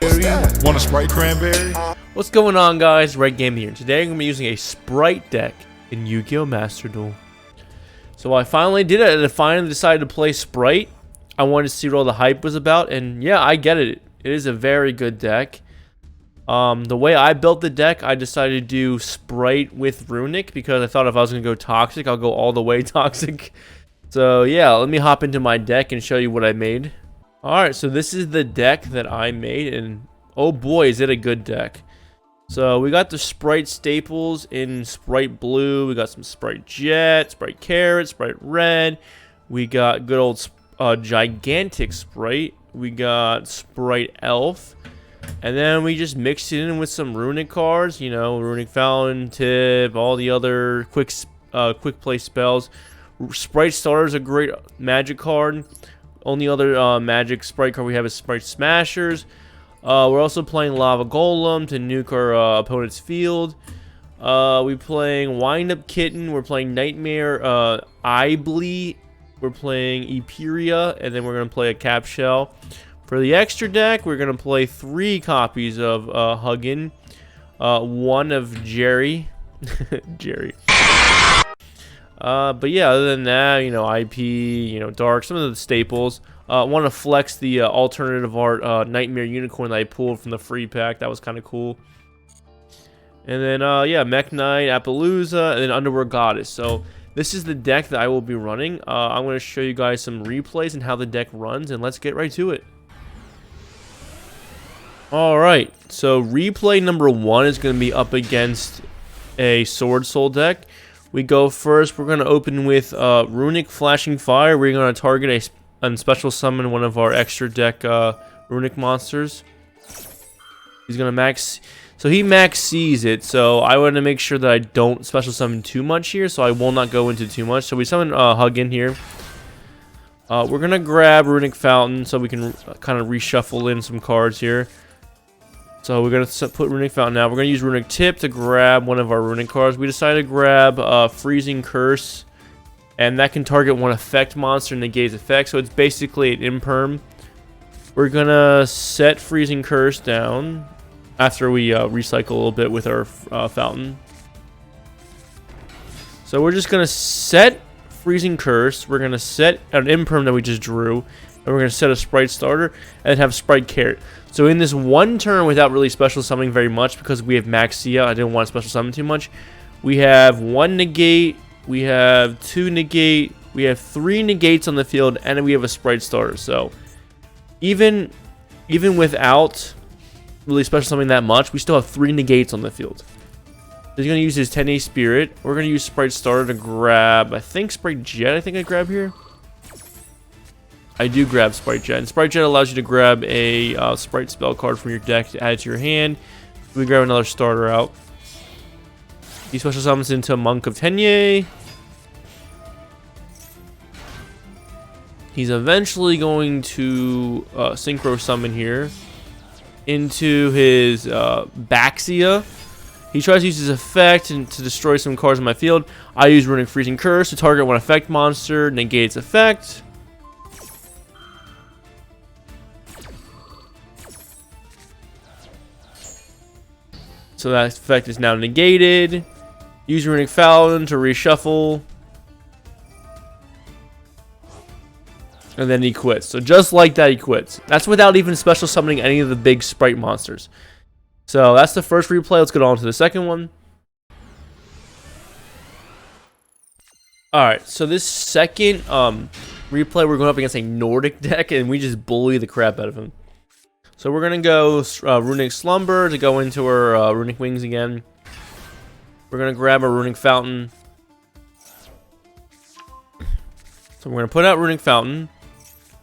Want a Spright Cranberry? What's going on, guys? Red Game here. Today I'm going to be using a Spright deck in Yu-Gi-Oh Master Duel. So I finally did it, and I finally decided to play Spright. I wanted to see what all the hype was about, and yeah, I get it. It is a very good deck. The way I built the deck, I decided to do Spright with Runick because I thought if I was going to go toxic, I'll go all the way toxic. So yeah, let me hop into my deck and show you what I made. Alright, so this is the deck that I made, and oh boy, is it a good deck. So we got the Spright staples in Spright Blue, we got some Spright Jet, Spright Carrot, Spright Red, we got good old gigantic Spright, we got Spright Elf, and then we just mixed it in with some Runick cards, you know, Runick Fountain, Tip, all the other quick play spells. Spright Starter is a great magic card. Only other magic Spright card we have is Spright Smashers. We're also playing Lava Golem to nuke our opponent's field. We're playing Wind Up Kitten. We're playing Knightmare Iblee. We're playing Ipiria, and then we're going to play a Capshell. For the extra deck, we're going to play 3 copies of Hugin, 1 of Geri. Geri. But yeah, other than that, you know, IP, you know, Dharc, some of the staples. Want to flex the alternative art Knightmare Unicorn that I pulled from the free pack. That was kind of cool. And then, yeah, Mekk-Knight, Appaloosa, and then Underworld Goddess. So this is the deck that I will be running. I'm going to show you guys some replays and how the deck runs, and let's get right to it. Alright, so replay number 1 is going to be up against a Sword Soul deck. We go first. We're going to open with Runick Flashing Fire. We're going to target a special summon one of our extra deck Runick monsters. He's going to max. So he Maxx C's it. So I want to make sure that I don't special summon too much here. So I will not go into too much. So we summon Hugin here. We're going to grab Runick Fountain so we can kind of reshuffle in some cards here. So we're going to put Runick Fountain now. We're going to use Runick Tip to grab one of our Runick cards. We decided to grab Freezing Curse. And that can target one effect monster and negates effect. So it's basically an imperm. We're going to set Freezing Curse down after we recycle a little bit with our Fountain. So we're just going to set Freezing Curse. We're going to set an imperm that we just drew. And we're going to set a Spright Starter and have Spright Carrot. So in this one turn, without really special summoning very much, because we have Maxx C, I didn't want to special summon too much. We have 1 negate, we have 2 negate, we have 3 negates on the field, and we have a Spright Starter. So even without really special summoning that much, we still have 3 negates on the field. So he's going to use his 10A Spirit. We're going to use Spright Starter to grab, I think Spright Jet, I think I grab here. I do grab Spright Jet, and Spright Jet allows you to grab a Spright spell card from your deck to add to your hand. We grab another starter out. He special summons into Monk of Tenye. He's eventually going to synchro summon here into his Baxia. He tries to use his effect to destroy some cards on my field. I use Runick Freezing Curse to target one effect monster, negate its effect. So that effect is now negated. Use Runick Fountain to reshuffle. And then he quits. So just like that, he quits. That's without even special summoning any of the big Spright monsters. So that's the first replay. Let's get on to the second one. Alright, so this second replay, we're going up against a Nordic deck, and we just bully the crap out of him. So we're going to go Runick Slumber to go into our Runick Wings again. We're going to grab our Runick Fountain. So we're going to put out Runick Fountain.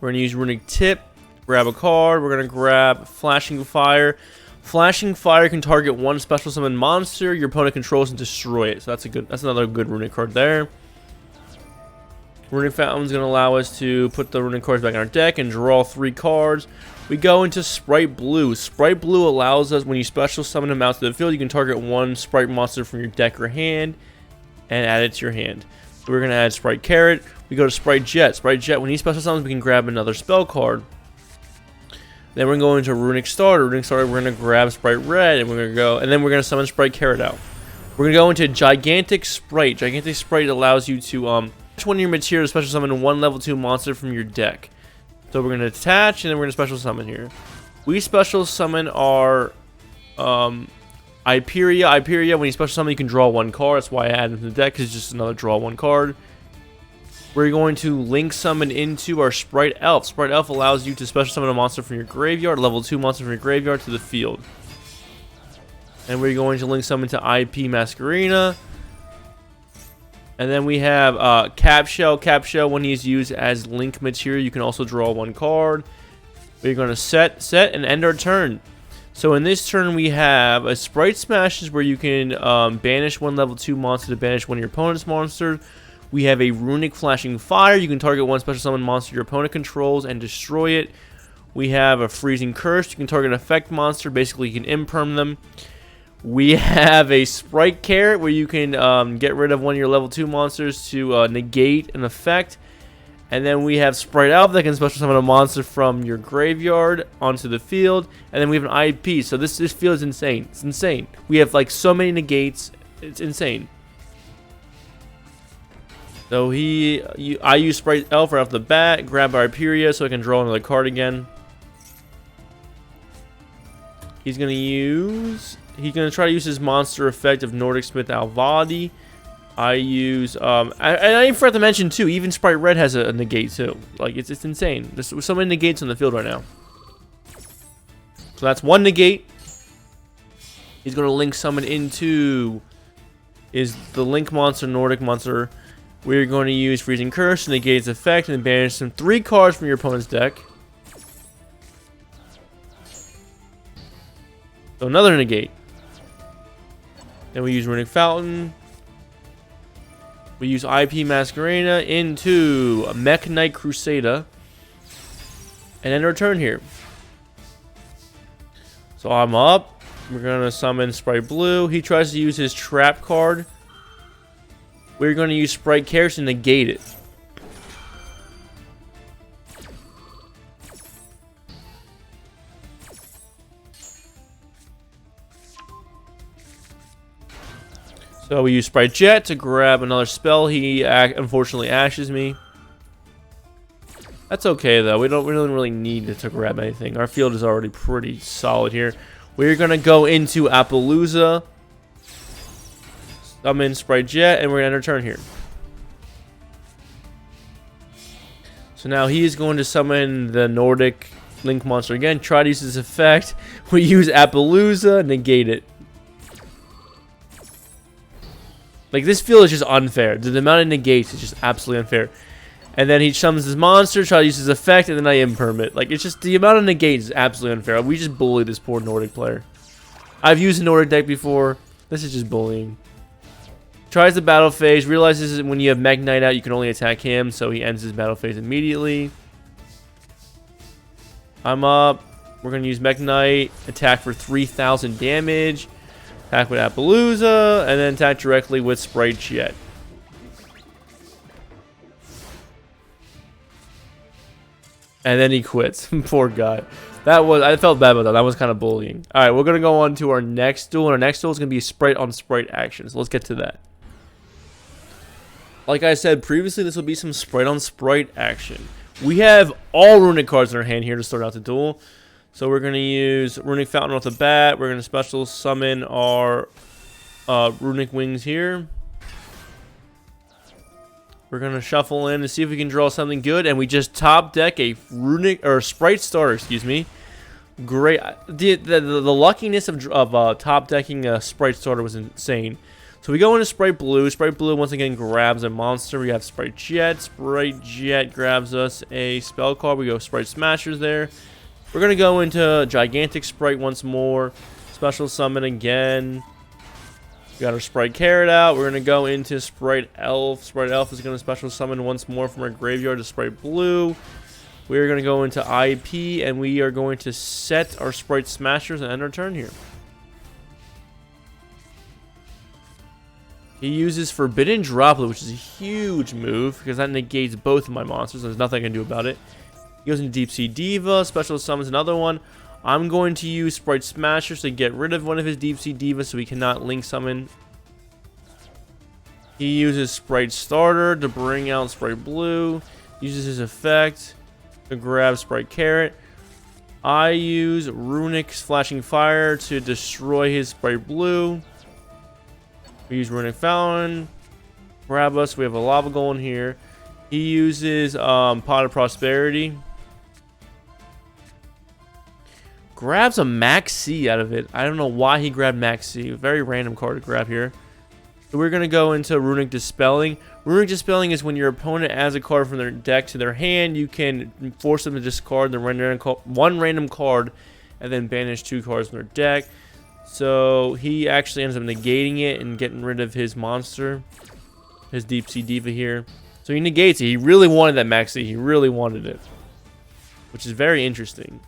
We're going to use Runick Tip, grab a card. We're going to grab Flashing Fire. Flashing Fire can target one special summon monster your opponent controls and destroy it. So that's another good Runick card there. Runick Fountain is going to allow us to put the Runick cards back in our deck and draw 3 cards. We go into Spright Blue. Spright Blue allows us, when you special summon them out to the field, you can target one Spright monster from your deck or hand and add it to your hand. So we're going to add Spright Carrot. We go to Spright Jet. Spright Jet, when he special summons, we can grab another spell card. Then we're going to Runick Starter. Runick Starter, we're going to grab Spright Red, and we're going to go, and then we're going to summon Spright Carrot out. We're going to go into Gigantic Spright. Gigantic Spright allows you to, one of your material to special summon one level 2 monster from your deck. So we're going to attach, and then we're going to special summon here. We special summon our, Ipiria. Ipiria, when you special summon, you can draw 1 card. That's why I added him to the deck, because it's just another draw 1 card. We're going to link summon into our Spright Elf. Spright Elf allows you to special summon a monster from your graveyard, level 2 monster from your graveyard to the field. And we're going to link summon to IP Masquerena. And then we have Capshell. Capshell, when he's used as link material, you can also draw 1 card. We're going to set, and end our turn. So in this turn, we have a Spright Smashers, where you can banish 1 level 2 monster to banish 1 of your opponent's monsters. We have a Runick Flashing Fire. You can target 1 special summon monster your opponent controls and destroy it. We have a Freezing Curse. You can target an effect monster. Basically, you can imperm them. We have a Spright Carrot, where you can get rid of 1 of your level 2 monsters to negate an effect. And then we have Spright Elf that can special summon a monster from your graveyard onto the field. And then we have an IP. So this field is insane. It's insane. We have like so many negates. It's insane. So I use Spright Elf right off the bat, grab our Ipiria so I can draw another card again. He's gonna try to use his monster effect of Nordic Smith Alvadi. I use and I forgot to mention too, even Spright Red has a negate too. Like it's insane. There's so many negates on the field right now. So that's 1 negate. He's gonna link summon into the link monster, Nordic monster. We're going to use Freezing Curse to negate its effect and banish some 3 cards from your opponent's deck. So another negate. Then we use Runick Fountain. We use IP Masquerena into a Mekk-Knight Crusader. And end our turn here. So I'm up. We're going to summon Spright Blue. He tries to use his trap card. We're going to use Spright Carrot to negate it. So we use Spright Jet to grab another spell. He unfortunately ashes me. That's okay though. We don't really need to grab anything. Our field is already pretty solid here. We're going to go into Appaloosa. Summon Spright Jet, and we're going to end our turn here. So now he is going to summon the Nordic Link monster again. Try to use his effect. We use Appaloosa, negate it. Like, this field is just unfair. The amount of negates is just absolutely unfair. And then he summons his monster, try to use his effect, and then I imperm it. Like, it's just, the amount of negates is absolutely unfair. We just bully this poor Nordic player. I've used a Nordic deck before. This is just bullying. Tries the battle phase, realizes when you have Mekk-Knight out, you can only attack him, so he ends his battle phase immediately. I'm up. We're going to use Mekk-Knight, attack for 3,000 damage, attack with Appaloosa, and then attack directly with Spright Jet. And then he quits. Poor guy. I felt bad about that. That was kind of bullying. Alright, we're going to go on to our next duel, and our next duel is going to be Spright on Spright action. So let's get to that. Like I said previously, this will be some Spright on Spright action. We have all Runick cards in our hand here to start out the duel. So we're going to use Runick Fountain off the bat. We're going to special summon our Runick Wings here. We're going to shuffle in to see if we can draw something good. And we just top deck a Spright Starter, excuse me. Great. The luckiness of top decking a Spright Starter was insane. So we go into Spright Blue. Spright Blue once again grabs a monster. We have Spright Jet. Spright Jet grabs us a spell card. We go Spright Smashers there. We're going to go into Gigantic Spright once more. Special summon again. We got our Spright Carrot out. We're going to go into Spright Elf. Spright Elf is going to special summon once more from our graveyard to Spright Blue. We are going to go into IP, and we are going to set our Spright Smashers and end our turn here. He uses Forbidden Droplet, which is a huge move, because that negates both of my monsters. There's nothing I can do about it. He goes into Deep Sea Diva, special summons another one. I'm going to use Spright Smashers to get rid of one of his Deep Sea Divas so he cannot link summon. He uses Spright Starter to bring out Spright Blue. Uses his effect to grab Spright Carrot. I use Runick's Flashing Fire to destroy his Spright Blue. We use Runick Fountain. Grab us. We have a Lava Golem here. He uses Pot of Prosperity. Grabs a Maxx C out of it. I don't know why he grabbed Maxx C. Very random card to grab here. So we're going to go into Runick Dispelling. Runick Dispelling is when your opponent adds a card from their deck to their hand. You can force them to discard one random card and then banish 2 cards from their deck. So he actually ends up negating it and getting rid of his monster. His Deep Sea Diva here. So he negates it. He really wanted that Maxx C. He really wanted it. Which is very interesting.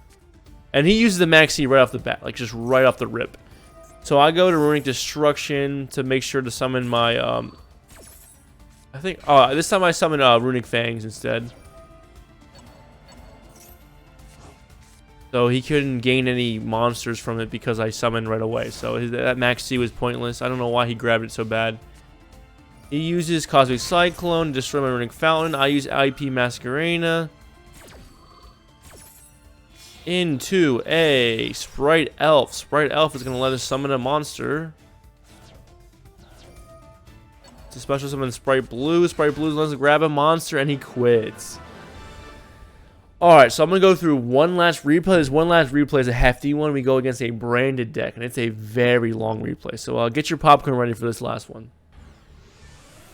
And he uses the Maxx C right off the bat. Like just right off the rip. So I go to Runick Destruction to make sure to summon my, I think, this time I summon Runick Fangs instead. So he couldn't gain any monsters from it because I summoned right away. So that Maxx C was pointless. I don't know why he grabbed it so bad. He uses Cosmic Cyclone to destroy my Runick Fountain. I use IP Masquerena into a Spright Elf. Spright Elf is going to let us summon a monster. It's a special summon Spright Blue. Spright Blue lets us grab a monster and he quits. Alright, so I'm going to go through one last replay. This one last replay is a hefty one. We go against a branded deck and it's a very long replay. So get your popcorn ready for this last one.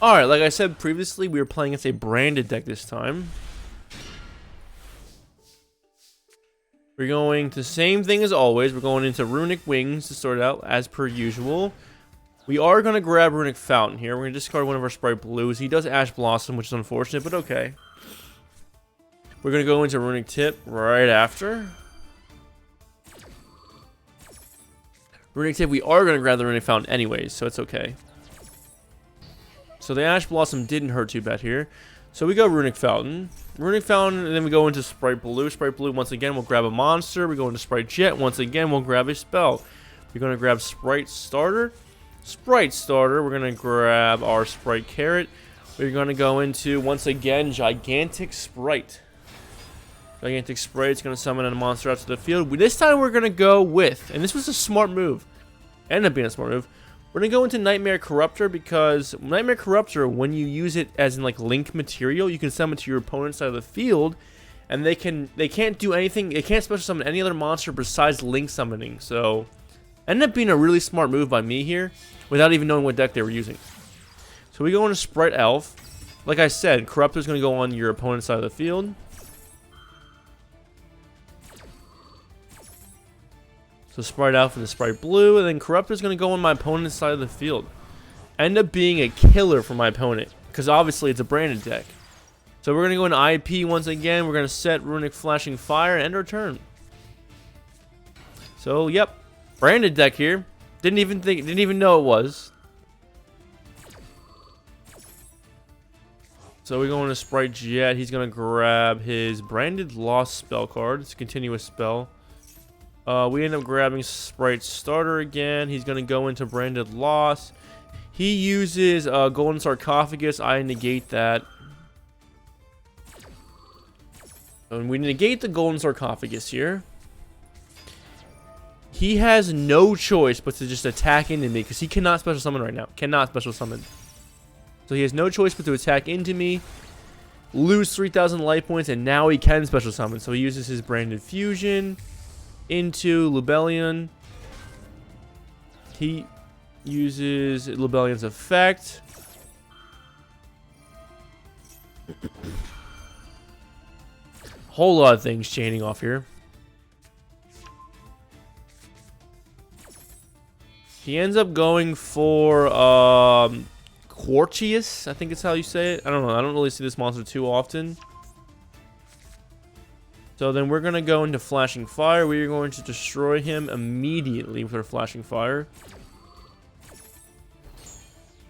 Alright, like I said previously, we were playing against a branded deck this time. We're going to the same thing as always. We're going into Runick Wings to start out as per usual. We are going to grab Runick Fountain here. We're going to discard one of our Spright Blues. He does Ash Blossom, which is unfortunate, but okay. We're going to go into Runick Tip right after. Runick Tip, we are going to grab the Runick Fountain anyways, so it's okay. So the Ash Blossom didn't hurt too bad here. So we go Runick Fountain. Runick Fountain, and then we go into Spright Blue. Spright Blue, once again, we'll grab a monster. We go into Spright Jet. Once again, we'll grab a spell. We're going to grab Spright Starter. Spright Starter, we're going to grab our Spright Carrot. We're going to go into, once again, Gigantic Spright. Gigantic Spright is going to summon a monster out to the field. This time we're going to go with, and this was a smart move. Ended up being a smart move. We're going to go into Knightmare Corruptor because Knightmare Corruptor, when you use it as in like link material, you can summon to your opponent's side of the field, and they can't do anything. They can't special summon any other monster besides link summoning. So, ended up being a really smart move by me here, without even knowing what deck they were using. So we go into Spright Elf. Like I said, Corruptor is going to go on your opponent's side of the field. So Spright Elf and the Spright Blue, and then Corruptor is going to go on my opponent's side of the field. End up being a killer for my opponent, because obviously it's a branded deck. So we're going to go into IP once again. We're going to set Runick Flashing Fire and end our turn. So yep, branded deck here. Didn't even know it was. So we go into Spright Jet. He's going to grab his branded Lost spell card. It's a continuous spell. We end up grabbing Spright Starter again. He's going to go into branded Loss. He uses Golden Sarcophagus. I negate that. And we negate the Golden Sarcophagus here. He has no choice but to just attack into me because he cannot special summon right now. Cannot special summon. So he has no choice but to attack into me, lose 3,000 life points, and now he can special summon. So he uses his branded Fusion into Lubellion. He uses Lubellion's effect. Whole lot of things chaining off here. He ends up going for Quartius, I think it's how you say it. I don't know. I don't really see this monster too often. So then we're going to go into Flashing Fire. We are going to destroy him immediately with our Flashing Fire.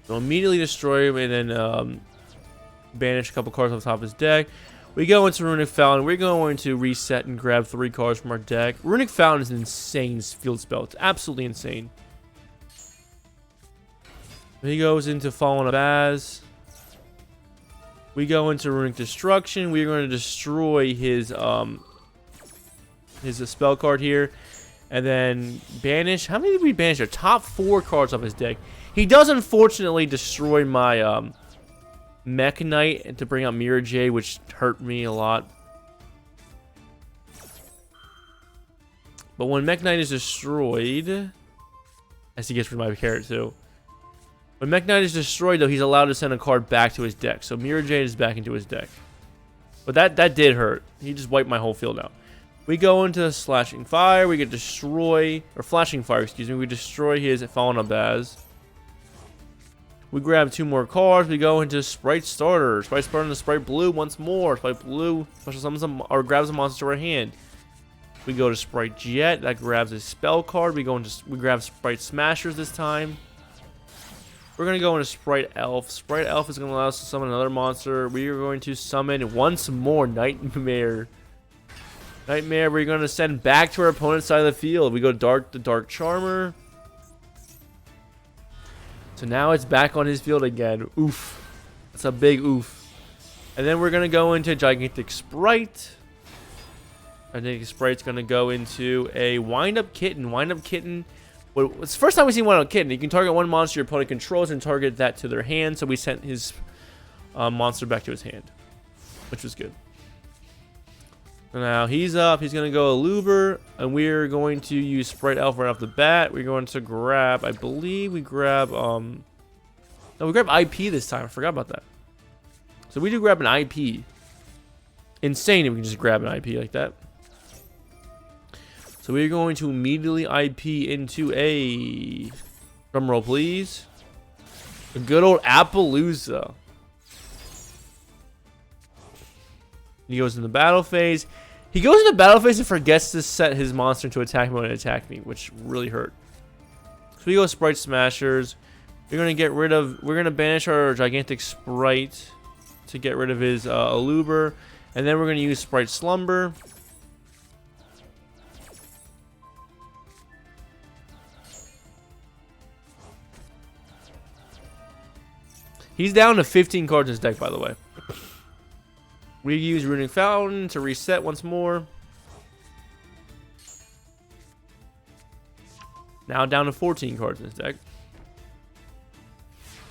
So immediately destroy him and then banish a couple cards off the top of his deck. We go into Runick Fountain. We're going to reset and grab 3 cards from our deck. Runick Fountain is an insane field spell. It's absolutely insane. He goes into Fallen Abaz. We go into Runick Destruction. We're going to destroy his spell card here. And then banish. How many did we banish? Our top 4 cards off his deck. He does unfortunately destroy my Mekk-Knight to bring out Mirror J, which hurt me a lot. But when Mekk-Knight is destroyed, as he gets rid of my Carrot too. When Mekk-Knight is destroyed, though, he's allowed to send a card back to his deck. So Mirror J is back into his deck. But that did hurt. He just wiped my whole field out. We go into Slashing Fire. We get destroy, or Flashing Fire, excuse me. We destroy his Fallen Abaz. We grab 2 more cards. We go into Spright Starter. Spright Starter into Spright Blue once more. Spright Blue special summons or grabs a monster to our hand. We go to Spright Jet. That grabs a spell card. We grab Spright Smashers this time. We're going to go into Spright Elf. Spright Elf is going to allow us to summon another monster. We are going to summon once more Knightmare. Knightmare, we're going to send back to our opponent's side of the field. We go Dharc, the Dharc Charmer. So now it's back on his field again. Oof. That's a big oof. And then we're going to go into Gigantic Spright. Gigantic Spright's going to go into a Wind-Up Kitten. Wind-Up Kitten. Well, it's the first time we've seen Wind-Up Kitten. You can target one monster your opponent controls and target that to their hand. So we sent his monster back to his hand, which was good. So now he's up. He's going to go Aluber, and we're going to use Spright Elf right off the bat. We're going to grab, I believe we grab, no, we grab IP this time. I forgot about that. So we do grab an IP. Insane if we can just grab an IP like that. So we're going to immediately IP into a, drumroll please, a good old Appaloosa. He goes in the battle phase. He goes into battle phase and forgets to set his monster into attack mode and attack me, which really hurt. So we go Spright Smashers. We're going to banish our Gigantic Spright to get rid of his Aluber. And then we're going to use Spright Slumber. He's down to 15 cards in his deck, by the way. We use Runick Fountain to reset once more. Now down to 14 cards in his deck.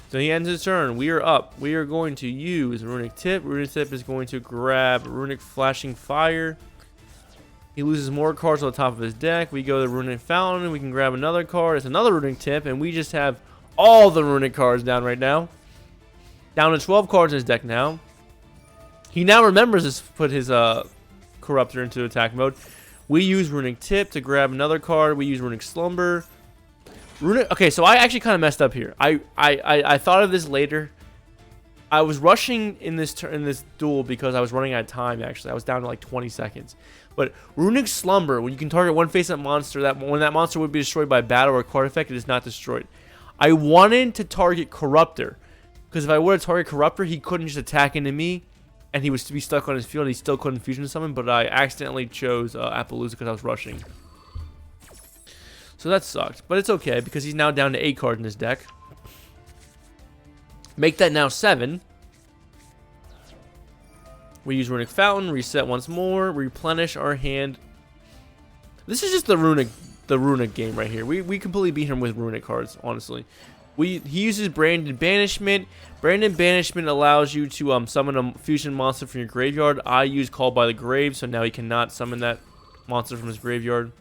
So he ends his turn. We are up. We are going to use Runick Tip. Runick Tip is going to grab Runick Flashing Fire. He loses more cards on the top of his deck. We go to Runick Fountain. We can grab another card. It's another Runick Tip. And we just have all the Runick cards down right now. Down to 12 cards in his deck now. He now remembers to put his Corruptor into attack mode. We use Runick Tip to grab another card. We use Runick Slumber. Okay, so I actually kind of messed up here. I thought of this later. I was rushing in this duel because I was running out of time, actually. I was down to like 20 seconds. But Runick Slumber, when you can target one face-up monster, when that monster would be destroyed by battle or card effect, it is not destroyed. I wanted to target Corruptor. Because if I were to target Corruptor, he couldn't just attack into me. And he was to be stuck on his field. He still couldn't fusion summon, but I accidentally chose Appaloosa because I was rushing. So that sucked. But it's okay because he's now down to 8 cards in his deck. Make that now 7. We use Runick Fountain, reset once more, replenish our hand. This is just the Runick game right here. We completely beat him with Runick cards, honestly. He uses Branded Banishment. Branded Banishment allows you to summon a fusion monster from your graveyard. I use Call by the Grave, so now he cannot summon that monster from his graveyard.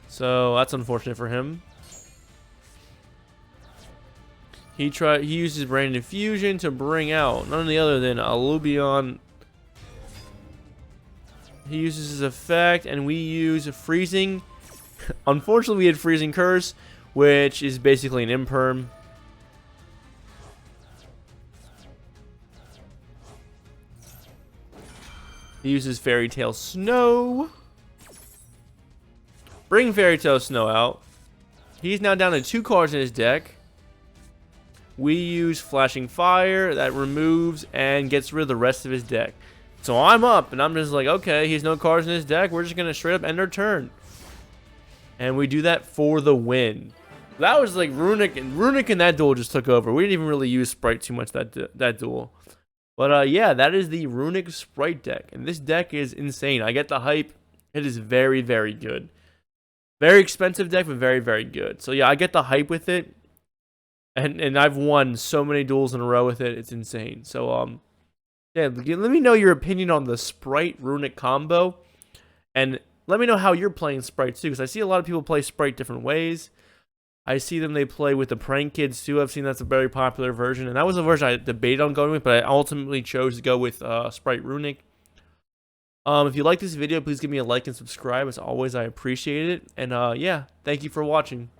So that's unfortunate for him. He uses Branded Fusion to bring out none other than Alubion. He uses his effect, and we use Freezing. Unfortunately, we had Freezing Curse, which is basically an imperm. He uses Fairy Tale Snow. Bring Fairy Tale Snow out. He's now down to 2 cards in his deck. we use Flashing Fire that removes and gets rid of the rest of his deck. So I'm up, and I'm just like, okay, he has no cards in his deck. We're just going to straight up end our turn. And we do that for the win. That was like Runick, and Runick in that duel just took over. We didn't even really use Spright too much that duel. But yeah, that is the Runick Spright deck. And this deck is insane. I get the hype. It is very, very good. Very expensive deck, but very, very good. So yeah, I get the hype with it. And I've won so many duels in a row with it. It's insane. So yeah, let me know your opinion on the Spright Runick combo. And let me know how you're playing Spright too, because I see a lot of people play Spright different ways. I see they play with the prank kids too. I've seen that's a very popular version, and that was a version I debated on going with, but I ultimately chose to go with Spright Runick. If you like this video, please give me a like and subscribe. As always, I appreciate it. And yeah, thank you for watching.